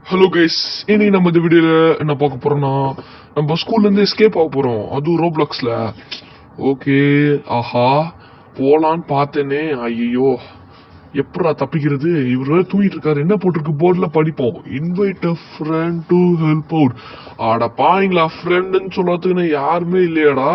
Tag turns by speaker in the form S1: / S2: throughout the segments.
S1: Hello guys, இனி நம்ம இந்த வீடியோல என்ன பார்க்க போறோம்னா, நம்ம ஸ்கூல்ல இருந்து எஸ்கேப் ஆக போறோம். அதுவும் ரோப்ளாக்ஸ்ல. ஓகே, ஆஹா, போலான்னு பார்த்தேனே. ஐயோ, எப்படா தப்பிக்கிறது? இவர் வேற தூங்கிட்டு இருக்காரு. என்ன போட்டிருக்கு போர்டில் படிப்போம். Invite a friend to help out. ஆட பாவீங்களா, ஃப்ரெண்டுன்னு சொல்றதுக்குன்னு யாருமே இல்லையாடா?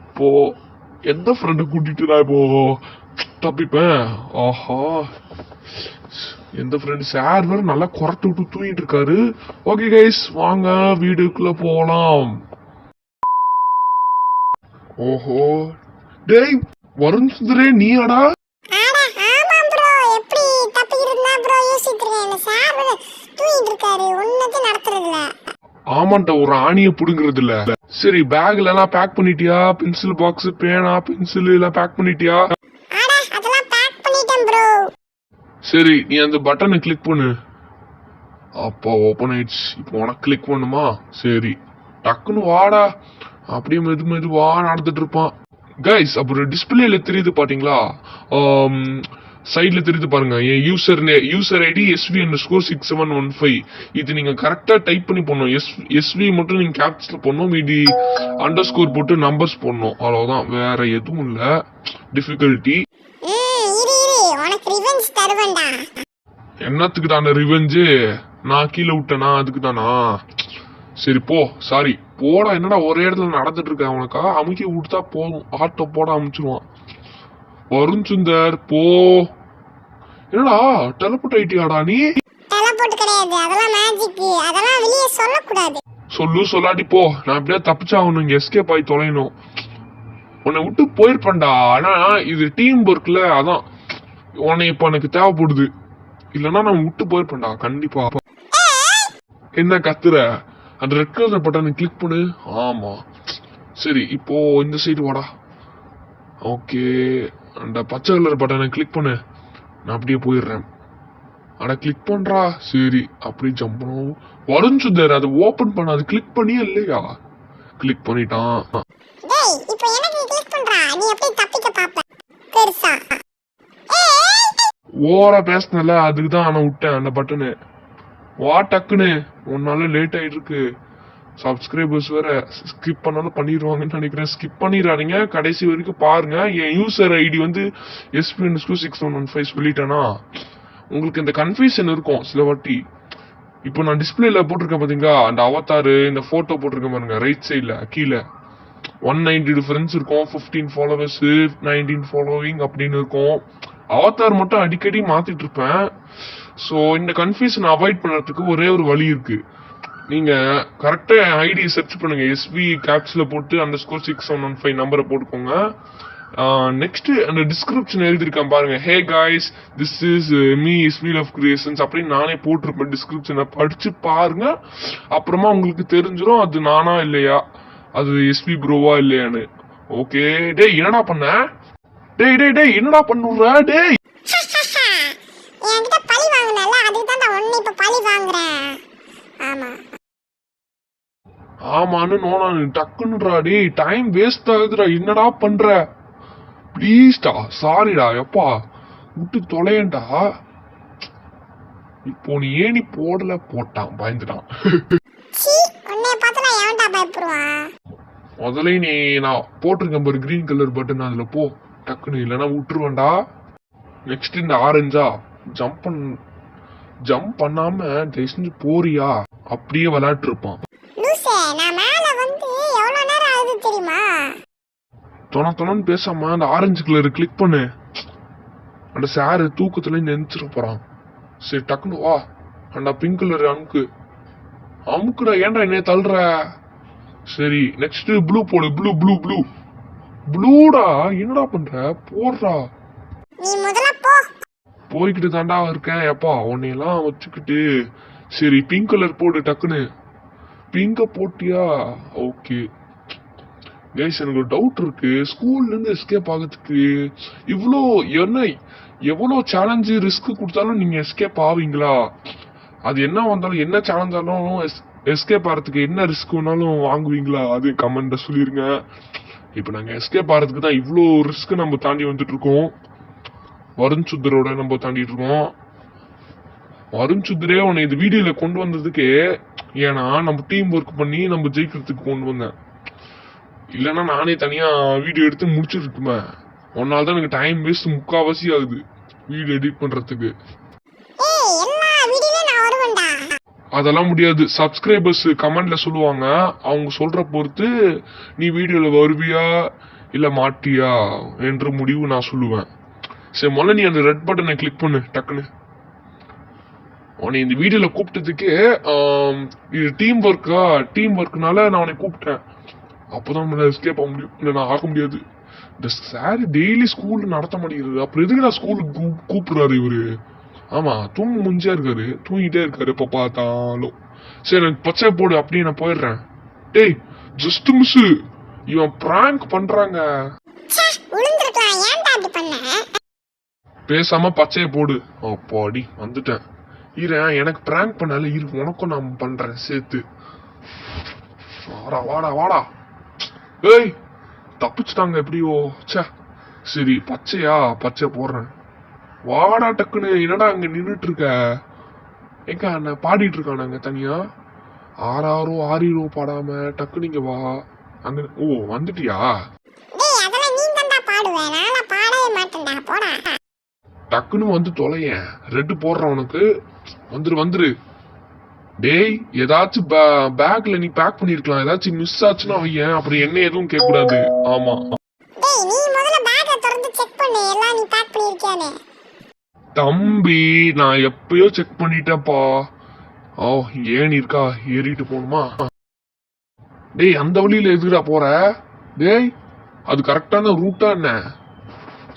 S1: இப்போ எந்த ஃப்ரெண்டை கூட்டிட்டு நான் இப்போ தப்பிப்பேன்? ஆஹா, எந்த ஃப்ரெண்ட் சார் வேற நல்லா குறட்டு விட்டு தூங்கிட்டு இருக்காரு. ஓகே கைஸ், வாங்க வீடுக்குள்ள போலாம். ஓஹோ, டேய் வருண் சுந்தரே, நீயாடா? ஆமாண்டா, ஒரு ஆணிய புடுங்கிறது இல்ல. சரி, பேக்ல எல்லாம் பேக் பண்ணிட்டியா? பென்சில் பாக்ஸ், பேனா, பென்சில் எல்லாம் பேக் பண்ணிட்டியா? சரி, நீ அந்த பட்டனை கிளிக் பண்ணு. அப்போ ஓபன் ஆயிடுச்சு. இப்போ உனக்கு கிளிக் பண்ணுமா? சரி, டக்குன்னு வாடா. அப்படியே மெதுவா நடந்துட்டு இருப்பான். கைஸ், அப்புறம் டிஸ்பிளேல தெரியுது பாத்தீங்களா? சைட்ல தெரியுது பாருங்க, என் யூசர் ஐடி SV_6715. இது நீங்க கரெக்டா டைப் பண்ணி போடணும். SV மட்டும் நீங்க கேப்ஸ்ல போடணும், மீதி அண்டர்ஸ்கோர் போட்டு நம்பர்ஸ் போடணும். அவ்வளவுதான், வேற எதுவும் இல்ல டிஃபிகல்ட்டி. என்னத்துக்கு தானே ரிவெஞ்சு? நான் கீழே விட்டேனா? அதுக்கு தானா? சரி போ, சாரி போடா. என்னடா ஒரே இடத்துல நடந்துட்டு இருக்க? அவனுக்கா அமுக்கி விட்டுதா போதும், ஆட்டோ போட அமுச்சிருவான். வருண் சுந்தர் போ. என்னடா டெலபோர்ட் ஆயிட்டியாடா நீ? சொல்லாட்டி போ. நான் அப்படியே தப்பிச்சாகணும், இங்க எஸ்கேப் ஆகி தொலைணும். உன்னை விட்டு போயிருப்பேன்டா. ஆனா இது டீம் ஒர்க்ல, அதான் உன்னை இப்ப எனக்கு தேவைப்படுது. இல்லன்னா நான் விட்டு போயிருப்பேன்டா கண்டிப்பா. என்ன கத்துற? அந்த ரெட் கலர் பட்டனை கிளிக் பண்ணு. ஆமா, சரி இப்போ இந்த சைடு வாடா. ஓகே, அந்த பச்சை கலர் பட்டனை கிளிக் பண்ணு. நான் அப்படியே போயிடுறேன். அட கிளிக் பண்றா. சரி, அப்படி ஜம்ப் பண்ணும். வருண் சுந்தர், அதை ஓபன் பண்ண. அது கிளிக் பண்ணியே இல்லையா? கிளிக் பண்ணிட்டான். ஓரா பேசினல, அதுக்கு தான் நான் விட்டேன் அந்த பட்டனு. வா டக்குன்னு, உன்னால லேட் ஆயிட்டு இருக்கு. சப்ஸ்கிரைபர்ஸ் வேற ஸ்கிப் பண்ணாலும் பண்ணிடுவாங்கன்னு நினைக்கிறேன். ஸ்கிப் பண்ணிடாதீங்க, கடைசி வரைக்கும் பாருங்க. என் யூசர் ஐடி வந்து SV_6115 சொல்லிட்டேனா, உங்களுக்கு இந்த கன்ஃபியூஷன் இருக்கும் சில வாட்டி. இப்போ நான் டிஸ்பிளேல போட்டிருக்கேன் பாத்தீங்களா, அந்த அவதாரு, இந்த போட்டோ போட்டிருக்கேன் பாருங்க, ரைட் சைட்ல கீழே 190 டிஃபரன்ஸ் இருக்கும். 15 ஃபாலோவர்ஸ், 19 ஃபாலோவிங் அப்படின்னு இருக்கும். அவதார் மட்டும் அடிக்கடி மாத்திட்டு இருப்பேன். ஸோ இந்த கன்ஃபியூஷன் அவாய்ட் பண்றதுக்கு ஒரே ஒரு வழி இருக்கு. நீங்க கரெக்டா ஐடி சர்ச் பண்ணுங்க. SV கேப்ஸ்ல போட்டு _6115 நம்பரை போட்டுக்கோங்க. நெக்ஸ்ட் அந்த டிஸ்கிரிப்ஷன் எழுதிருக்கேன் பாருங்க. Hey guys, this is me SV love creations அப்படின்னு நானே போட்டிருப்பேன். டிஸ்கிரிப்ஷனை படிச்சு பாருங்க. அப்புறமா உங்களுக்கு தெரிஞ்சிடும் அது நானா இல்லையா, அது SV ப்ரோவா இல்லையான்னு. ஓகே, டேய் என்னடா பண்ண? டேய் என்னடா பண்ணுற? டேய் ஆமான்னு நோனானு டக்குன்னுடா. டேய் டைம் வேஸ்ட் ஆகுதுடா. என்னடா பண்ற? ப்ளீஸ்டா, சாரிடா. எப்பா விட்டு தொலையண்டா. இப்போ நீ ஏனி போடல, போட்டான், பயந்துட்டான். முதல்ல நீ நான் போட்டிருக்கேன் பாரு கிரீன் கலர் பட்டன், அதுல போ டக்குன்னு, இல்லைன்னா விட்டுருவேன்டா. நெக்ஸ்ட் இந்த ஆரஞ்சா ஜம்ப் பண்ணாம தயவு போறியா? அப்படியே விளையாட்டு இருப்பான். தொணன்னு பேசாம அந்த ஆரஞ்சு கலர் கிளிக் பண்ணு. அந்த சாரு தூக்கத்துல நெஞ்சிட போறான். சரி டக்குன்னு வா. அந்த பிங்க் கலர் அமுக்குடா. ஏன்டா என்ன தள்ளுற? சரி, நெக்ஸ்ட் ப்ளூ போடு. ப்ளூடா. என்னடா பண்ற? போடுறா. போய்கிட்டு தாண்டா இருக்கேன். எப்பா உன்னையெல்லாம் வச்சுக்கிட்டு. சரி, பிங்க் கலர் போடு டக்குன்னு. பிங்க போட்டியா? ஓகே கைஸ், எனக்கு ஒரு டவுட் இருக்கு. ஸ்கூல்ல இருந்து எஸ்கேப் ஆகிறதுக்கு எவ்வளோ சேலஞ்சு ரிஸ்க் கொடுத்தாலும் நீங்க எஸ்கேப் ஆவீங்களா? அது என்ன வந்தாலும், என்ன சேலஞ்சாலும் எஸ்கேப் ஆகிறதுக்கு என்ன ரிஸ்க் வேணாலும் வாங்குவீங்களா? அது கமெண்ட்ல சொல்லிருங்க. இப்ப நாங்க எஸ்கேப் ஆகிறதுக்கு தான் இவ்வளோ ரிஸ்க் நம்ம தாண்டி வந்துட்டு இருக்கோம். வருண் சுந்தரோட நம்ம தாண்டிட்டு இருக்கோம். வருண் சுந்தரே உன்னை இது வீடியோல கொண்டு வந்ததுக்கு ஏன்னா நம்ம டீம் ஒர்க் பண்ணி நம்ம ஜெயிக்கிறதுக்கு கொண்டு வந்தேன். இல்லைன்னா நானே தனியா வீடியோ எடுத்து முடிச்சிருக்குமே. ஒன்னால தான் எனக்கு டைம் வேஸ்ட் முக்காவாசி ஆகுது வீடியோ எடிட் பண்றதுக்கு. அதெல்லாம் முடியாது. சப்ஸ்கிரைபர்ஸ் கமெண்ட்ல சொல்லுவாங்க, அவங்க சொல்ற பொறுத்து நீ வீடியோல வருவியா இல்ல மாட்டியா என்ற முடிவு நான் சொல்லுவேன். சரி, முதல்ல நீ அந்த ரெட் பட்டனை கிளிக் பண்ணு டக்குன்னு. உன்னை இந்த வீடியோல கூப்பிட்டதுக்கு இது டீம் ஒர்க்னால நான் உன்னை கூப்பிட்டேன். அப்பதான் எஸ்கேப் ஆக முடியும். இல்ல நான் ஆக முடியாது. இந்த சார் டெய்லி ஸ்கூல் நடத்த மாட்டேங்கிறது. அப்புறம் எதுக்கு நான் ஸ்கூலுக்கு கூப்பிடுறாரு இவரு? ஆமா, முஞ்சியா இருக்காரு, தூங்கிட்டே இருக்காரு எப்ப பார்த்தாலும். சரி, எனக்கு பச்சை போடு, அப்படியே நான் போயிடுறேன். டேய், ஜஸ்ட் மிஸ், இவன் பிராங்க் பண்றாங்க. பேசாம பச்சைய போடு. அப்பாடி வந்துட்டேன். எனக்கு பிராங்க் பண்ணல, உனக்கும் நான் பண்றேன் சேர்த்து. வாடா வாடா வாடா. ஏய், தப்பிச்சுட்டாங்க எப்படியோ. சரி, பச்சை போடுறேன். வாடா டக்குன்னு. என்னடா அங்க நின்னுட்டு இருக்க? எங்க அண்ணன் பாடிட்டு இருக்கானுங்க தனியா. ஆறாரோ ஆறீரோ பாடாம டக்குன்னு இங்க வா. அங்க வந்துட்டியா? டக்குன்னு வந்து தொலையேன். ரெட்டு போடுறேன் உனக்கு. வந்துரு. டேய், ஏதாச்சும் பேக்ல நீ பேக் பண்ணிருக்கலாம். ஏதாச்சும் மிஸ் ஆச்சுன்னா வையன், அப்புறம் என்ன எதுவும் கேட்க கூடாது. ஆமா, தம்பி, நான் எப்பயோ செக் பண்ணிட்டேன்ப்பா. ஏன் இருக்கா, ஏறிட்டு போகணுமா? டேய், அந்த வழியில எதுக்குடா போற? டேய், அது கரெக்டான ரூட்டா என்ன?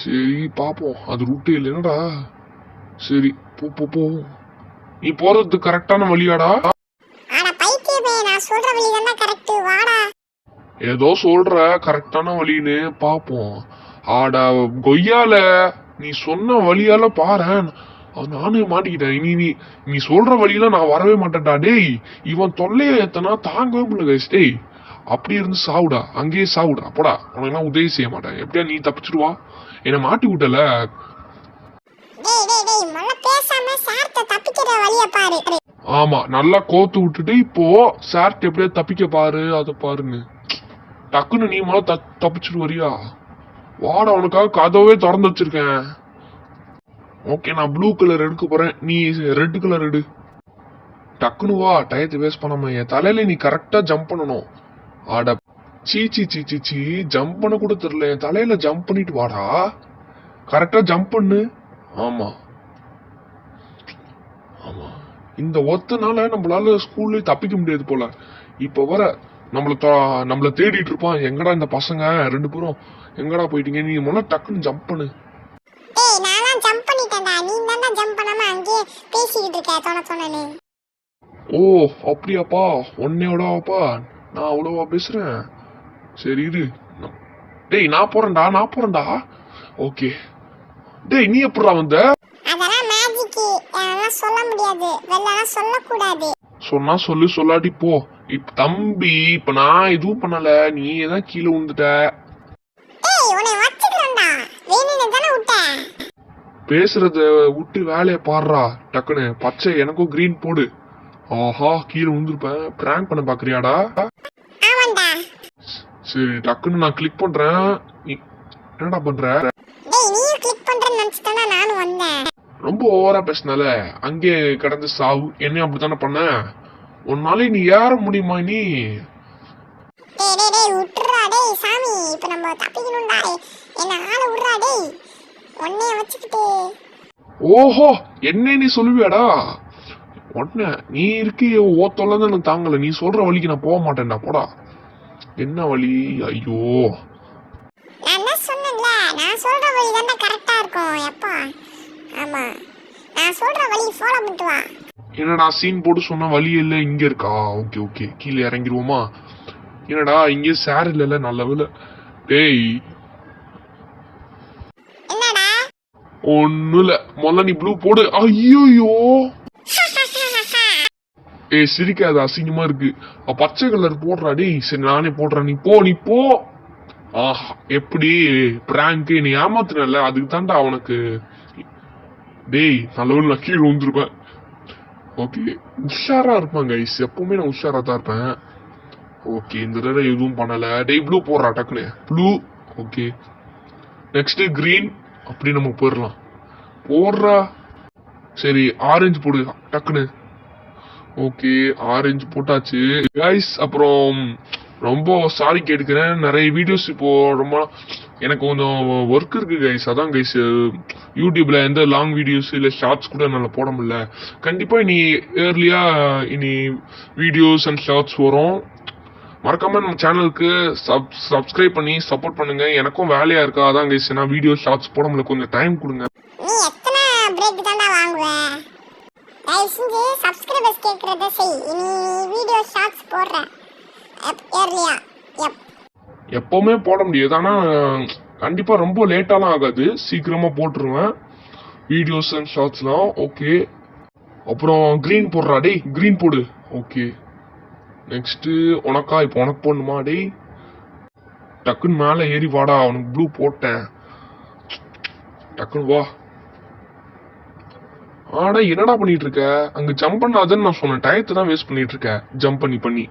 S1: சரி பாப்போம். அது ரூட்டே இல்லைன்னடா. சரி, போ. நீ போறது கரெக்டான வழியாடா? ஏதோ சொல்ற கரெக்டான வழின்னு பாப்போம். ஆடா கொய்யால, நீ சொன்ன வழியால பாரு. நானே மாட்டிக்கிட்டேன். நீ சொல்ற வழியில நான் வரவே மாட்டேன்டா. டேய், இவன் தொல்லைய ஏத்தனா தாங்கவே முடியல. டேய், அப்படி இருந்து சாவுடா, அங்கேயே சாவுடா. போடா, உனக்கு உதவி செய்ய மாட்டேன். எப்படியா நீ தப்பிச்சிடுவா? என்ன மாட்டி விட்டல. ஆமா, நல்லா கோத்து விட்டுட்டு இப்போ சார்ட் எப்படியா தப்பிக்க பாரு, அதை பாருன்னு. டக்குன்னு நீ முதல்ல தப்பிச்சுட்டு வரியா? வாடா, உனக்காக கதவே திறந்து வச்சிருக்கேன். ஓகே, நான் ப்ளூ கலர் எடுக்க போறேன், நீ ரெட் கலர் எடு. டக்குன்னு வா, டயத்தை வேஸ்ட் பண்ணாம. என் தலையில நீ கரெக்டா ஜம்ப் பண்ணணும். ஆட சீ, ஜம்ப் பண்ண கூட தெரியல. என் தலையில ஜம்ப் பண்ணிட்டு வாடா. கரெக்டா ஜம்ப் பண்ணு. ஆமா, இந்த ஒத்தனால நம்மளால ஸ்கூல்ல தப்பிக்க முடியாது போல. இப்ப வர நம்மள தேடிட்டு இருப்பான். எங்கடா இந்த பசங்க ரெண்டு பேரும், எங்கடா போயிட்டீங்க? நீ முதல்ல டக்குன்னு ஜம்ப் பண்ணு. ஓ, அப்படியாப்பா? உன்னையோடவாப்பா? நான் அவ்வளவா பேசுறேன்? சரி இரு. டேய், நான் போறேன்டா. ஓகே. டேய், நீ எப்படிடா வந்த? சொன்னா சொல்லு, சொல்லாட்டி போ. தம்பி, இப்ப நான் எதுவும் பண்ணல, நீ ஏதான் கீழே விழுந்துட்ட. பேசுறத விட்டு வேலைய பாடுறா. டக்குன்னு பச்சை எனக்கும் கிரீன் போடு. ஆஹா, கீழே விழுந்துருப்பேன். பிராங்க் பண்ண பாக்குறியாடா? சரி, டக்குன்னு நான் கிளிக் பண்றேன். நீ என்னடா பண்ற? ரொம்ப ஓவரா பேசினால அங்கே கடந்து சாவு. என்ன அப்படித்தானே பண்ண? உன்னாலே நீ ஏற முடியுமா? நீ ஓஹோ, என்ன நீ சொல்லுவியாடா? உடனே நீ இருக்கிய ஓத்தொல்லதான் எனக்கு தாங்கல. நீ சொல்ற வழிக்கு நான் போக மாட்டேன்டா. போடா. என்ன வழி? ஐயோ, என்னடா சீன் போட்டு சொன்ன வழி இல்ல, இங்க இருக்கா? ஓகே, கீழே இறங்கிருவோமா? என்னடா இங்க சார் இல்ல, நல்ல வேலை. டேய், ஒண்ணு இல்ல, முதல்ல நீ ப்ளூ போடு. ஐயோ, ஏய் சிரிக்காத, அசிங்கமா இருக்கு. பச்சை கலர் போடுறா. டேய், சரி நானே போடுறேன். நீ போ. ஆஹா, எப்படி பிராங்க்? நீ ஏமாத்துனல, அதுக்கு தாண்டா அவனுக்கு. டேய், நல்ல நான் கீழே விழுந்துருப்பேன். ஓகே, உஷாரா இருப்பேன் கைஸ், எப்பவுமே நான் உஷாரா தான் இருப்பேன். ஓகே, இந்த தடவை எதுவும் பண்ணல. டேய் ப்ளூ போடுறா டக்குனு, ப்ளூ. Okay, next green. அப்படி நம்ம போயிடலாம். போடுறா. சரி, ஆரஞ்சு போடு டக்குனு. ஓகே, ஆரஞ்சு போட்டாச்சு கைஸ். அப்புறம் ரொம்ப சாரி கேட்டுக்கிறேன், நிறைய வீடியோஸ் இப்போ ரொம்ப எனக்கு கொஞ்சம் ஒர்க் இருக்கு கைஸ். அதான் கைஸ் யூடியூப்ல எந்த லாங் வீடியோஸ் இல்ல ஷார்ட்ஸ் கூட என்னால போட முடியல. கண்டிப்பா இனி ஏர்லியா இனி வீடியோஸ் அண்ட் ஷார்ட்ஸ் வரும். மறக்காம நம்ம சேனலுக்கு சப்ஸ்கிரைப் பண்ணி சப்போர்ட் பண்ணுங்க. எனக்கும் வேலையா இருக்கா, அதான் கைஸ் நான் வீடியோ ஷார்ட்ஸ் போட முடியல. கொஞ்சம் டைம் கொடுங்க.
S2: நீ எத்தனை பிரேக் தான்டா வாங்குவ? தயவு செஞ்சு சப்ஸ்கிரைபர்ஸ் கேக்குறத செய். இனி வீடியோ ஷார்ட்ஸ் போடுற ஏர்லியா.
S1: எப்பவுமே போட முடியாது, ஆனா கண்டிப்பா ரொம்ப லேட்டாலாம் ஆகாது, சீக்கிரமா போட்டுருவேன் வீடியோஸ் அண்ட் ஷார்ட்ஸ்லாம். ஓகே, அப்புறம் கிரீன் போடுறா. டேய் கிரீன் போடு. ஓகே, நெக்ஸ்ட் உனக்கா? இப்போ உனக்கு போடணுமா? டேய் டக்குன்னு மேல ஏறி வாடா, அவனுக்கு ப்ளூ போட்டேன். டக்குன்னு வா. ஆனா என்னடா பண்ணிட்டு இருக்க? அங்க ஜம்ப் பண்ணாதன்னு நான் சொன்னேன், டயத்தை தான் வேஸ்ட் பண்ணிட்டு இருக்க ஜம்ப் பண்ணி.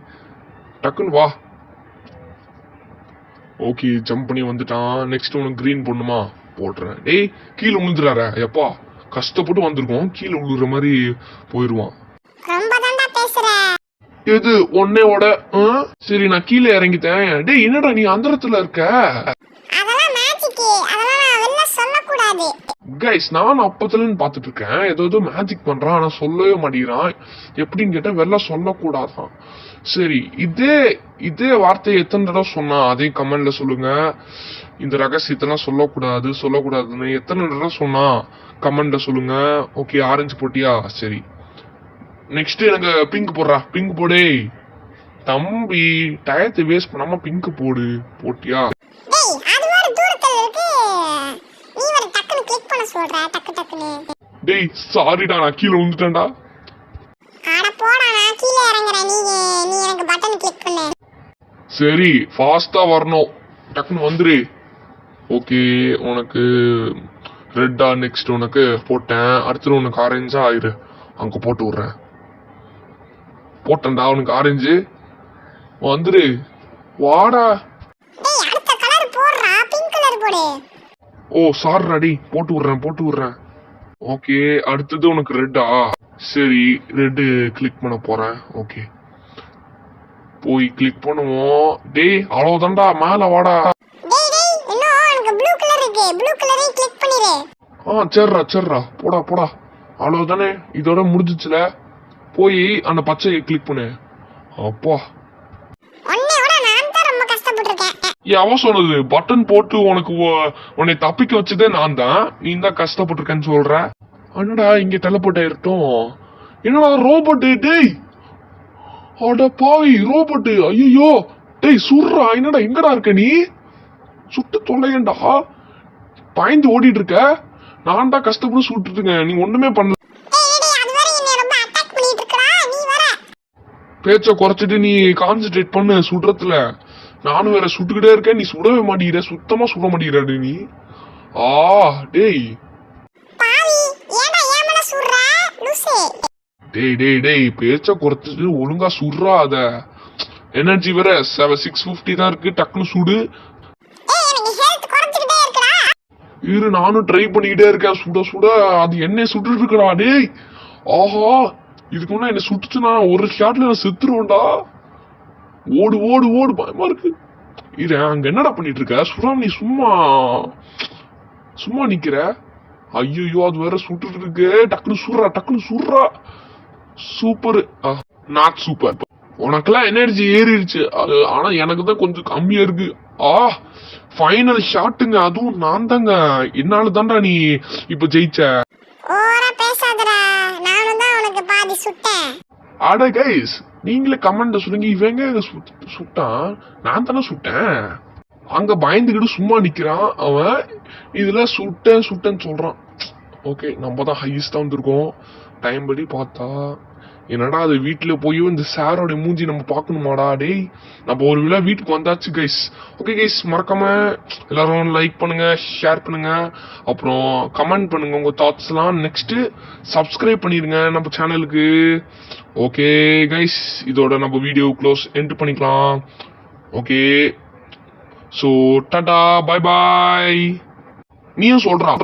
S1: டக்குன்னு வா. ஓகே, ஜம்ப் பண்ணி வந்துட்டான். நெக்ஸ்ட் உனக்கு கிரீன் போடணுமா? போடுறேன். டேய் கீழே விழுந்துறாரு. எப்பா கஷ்டப்பட்டு வந்திருக்கோம், கீழே விழுற மாதிரி போயிருவான்.
S2: ரொம்ப தான்டா பேசுற.
S1: எது ஒன்னே ஓட? சரி நான் கீழே இறங்கிட்டேன். டேய் என்னடா நீ அந்தரத்துல இருக்க?
S2: அதெல்லாம் மேஜிக், அதெல்லாம் நான் வெளில சொல்லக்கூடாது.
S1: கைஸ் நான் அப்பத்துலன்னு பாத்துட்டு இருக்கேன், ஏதோ மேஜிக் பண்றான், ஆனா சொல்லவே மாட்டேங்கிறான். எப்படின்னு கேட்டா வெளில சொல்லக்கூடாதான். சரி, இதே வார்த்தையை எத்தனை தடவை சொன்னா அதே கமெண்ட்ல சொல்லுங்க. இந்த ரகசியத்தெல்லாம் சொல்லக்கூடாதுன்னு எத்தனை தடவை சொன்னா கமெண்ட்ல சொல்லுங்க. ஓகே, ஆரஞ்சு போட்டியா? சரி, நெக்ஸ்ட் எனக்கு பிங்க் போடுறா. பிங்க் போடே தம்பி, டயத்தை வேஸ்ட் பண்ணாம பிங்க் போடு. போட்டியா?
S2: டேய் அது ஒரு தூரத்துல இருக்கு, நீ வர டக்குனு கிளிக் பண்ண சொல்ற. டக்குன்னு.
S1: டேய் சாரிடா, நான் கீழே விழுந்துட்டேன்டா.
S2: அட போடா, நான் கீழே இறங்குறேன், நீ எனக்கு பட்டன் கிளிக் பண்ணு.
S1: சரி ஃபாஸ்டா வரணும், டக்குன்னு வந்துரு. ஓகே, உனக்கு ரெட்டா? நெக்ஸ்ட் உனக்கு போட்டேன். அடுத்து உனக்கு ஆரஞ்சா? ஆயிரு, அங்க போட்டு விடுறேன். போட்டேன்டா உனக்கு ஆரஞ்சு. வந்துரு, வாடா.
S2: டேய் அடுத்த கலர் போடுறா, பிங்க் கலர் போடு.
S1: ஓ சாரிடா, டி போட்டு விடுறேன். ஓகே, அடுத்தது உனக்கு ரெட்டா? சரி, ரெட்டு கிளிக் பண்ண போறேன். ஓகே, போய் கிளிக் பண்ணுவோம். டேய் அவ்வளவுதான்டா, மேல வாடா.
S2: டேய் இன்னும் எனக்கு ப்ளூ கலர் இருக்கு, ப்ளூ கலரை கிளிக் பண்ணிரு.
S1: சரிடா, போடா. அவ்வளவுதானே, இதோட முடிஞ்சிச்சுல. போய் அந்த பச்சையை கிளிக் பண்ணு. அப்பா,
S2: உன்னையோட நான் தான் ரொம்ப கஷ்டப்பட்டிருக்கேன்.
S1: அவன் சொன்னது பட்டன் போட்டு உனக்கு உன்னை தப்பிக்க வச்சதே நான் தான், நீ தான் கஷ்டப்பட்டிருக்கேன்னு சொல்ற. அண்ணடா இங்க டெலபோர்ட் ஆயிருட்டோம். என்னடா ரோபோட்? டேய் அட பாவி ரோபோட். ஐயோ டேய் சுடுறா. என்னடா எங்கடா இருக்க நீ? சுட்டு தொலையண்டா. பாய்ந்து ஓடிட்டு இருக்க, நான் தான் கஷ்டப்பட்டு சுட்டுட்டு இருக்கேன், நீ ஒண்ணுமே பண்ணல. பேச்ச குறைச்சிட்டு நீ கான்சென்ட்ரேட் பண்ணு சுடுறதுல. நானும் வேற சுட்டுக்கிட்டே இருக்கேன், நீ சுடவே மாட்டேங்கிற, சுத்தமா சுட மாட்டேங்கிற நீ. டேய் டேய் பேச்ச குறைச்சிட்டு ஒழுங்கா சுடுறா. அத எனர்ஜி வேற 650 தான் இருக்கு, டக்குனு சுடு. இரு நானும் ட்ரை பண்ணிக்கிட்டே இருக்கேன், சுட அது என்ன சுட்டு இருக்கடா. டேய் ஆஹா, இதுக்கு முன்னா என்ன சுட்டுச்சுன்னா ஒரு ஷாட்ல நான் செத்துருவேன்டா. ஓடு பயமா இருக்கு. இரு அங்க என்னடா பண்ணிட்டு இருக்க? சுடாம நீ சும்மா நிக்கிற. ஐயோ அது வேற சுட்டு இருக்கு. டக்குனு சுடுறா. Super, not super. உனக்கெல்லாம் எனர்ஜி ஏறிடுச்சு, ஆனா எனக்கு தான் கொஞ்சம் கம்மியா இருக்கு. ஃபைனல் ஷாட்டுங்க, அதுவும் நான் தாங்க. என்னால தான்டா நீ இப்ப ஜெயிச்ச. அட கைஸ், நீங்களே கமெண்ட் சொல்லுங்க, இவங்க சுட்டான், நான் தானே சுட்டேன். அங்க பயந்துகிட்டு சும்மா நிக்கிறான் அவன், இதுல சுட்டேன்னு சொல்றான். ஓகே, நம்ம தான் ஹையஸ்டா வந்திருக்கோம். டைம் படி பார்த்தா என்னடா அது வீட்டுல போய் இந்த சாரோட மூஞ்சி நம்ம பார்க்கணுமாடா டேய். நம்ம ஒரு வேளை வீட்டுக்கு வந்தாச்சு கைஸ். ஓகே கைஸ், மறக்காம எல்லாரும் லைக் பண்ணுங்க, ஷேர் பண்ணுங்க, அப்புறம் கமெண்ட் பண்ணுங்க உங்க தாட்ஸ்லாம். நெக்ஸ்ட் சப்ஸ்கிரைப் பண்ணிருங்க நம்ம சேனலுக்கு. ஓகே கைஸ், இதோட நம்ம வீடியோ க்ளோஸ் எண்ட் பண்ணிக்கலாம். Okay, so Tata, bye bye. நீயும் சொல்றா.